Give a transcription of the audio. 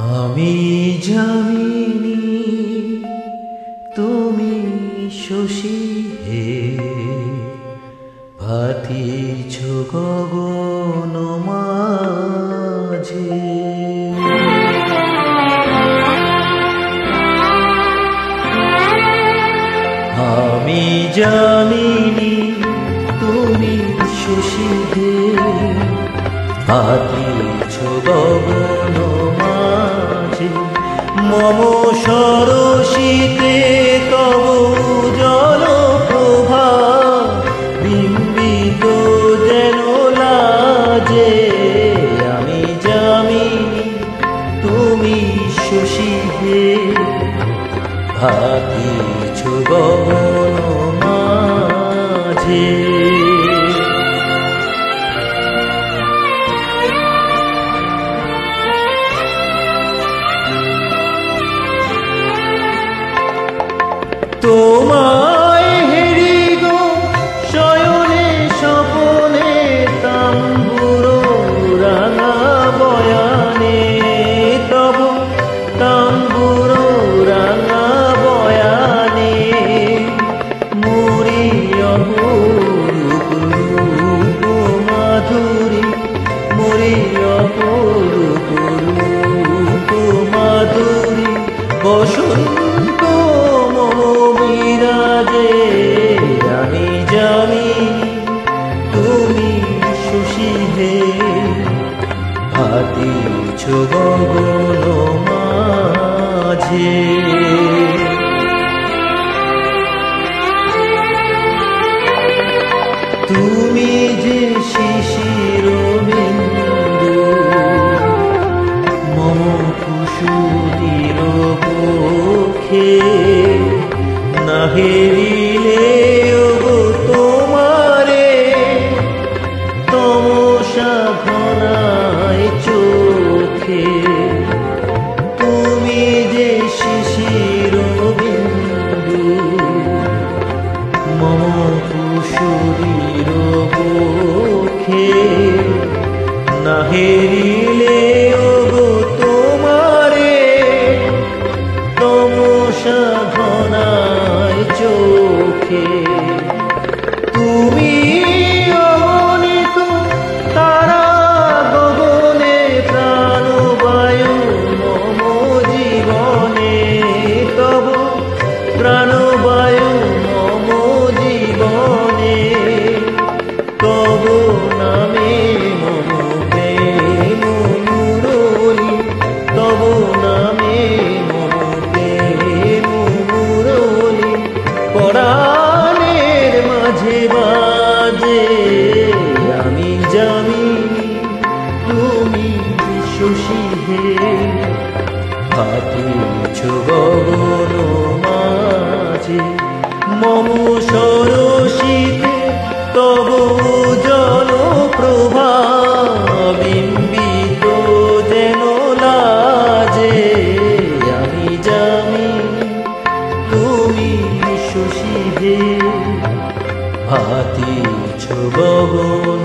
আমি জানিনি তুমি শশী হে, ভাতিছ গগন মাঝে। আমি জানিনি তুমি শশী হে, ভাতিছ গগন মাঝে। মম সরসিতে তব জল প্রভা, বিম্বিত যেন লাজে। আমি জানিনি তুমি শশী হে, ভাতিছ গগন মাঝে। তোমায় হেরি গো শয়নে স্বপনে, তাম্বুর রাঙা বয়ানে। তব তাম্বুর রাঙা বয়ানে, মোরি অপরূপ রূপ মাধুরী, মোরি অপরূপ রূপ মাধুরী। বসন্ত বিরাজে, আমি জানিনি তুমি শশী হে, ভাতিছ গগন মাঝে। তুমি যে শিশির বিন্দু, মম কুসুমের বক্ষে। না হেরিলে ওগো তোমারে, তমসা ঘনায় চোখে। তুমি যে শিশির বিন্দু, মম কুসুমের বক্ষে। না হেরিলে ওগো তোমারে, তমসা ঘনায় চোখে। তুমি অগণিত তারা গগনে, প্রাণবায়ু মম জীবনে। তব প্রাণবায়ু মম জীবনে, তব নামে মম প্রেম মুরলী। তব নামে মম প্রেম মুরলী, পরাণের মাঝে বাজে। আমি জানিনি তুমি শশী হে, ভাতিছ গগন মাঝে। মম সরসিতে তব জল প্রভা, বিম্বিত যেন লাজে। আমি জানিনি তুমি শশী হে, ভাতিছ গগন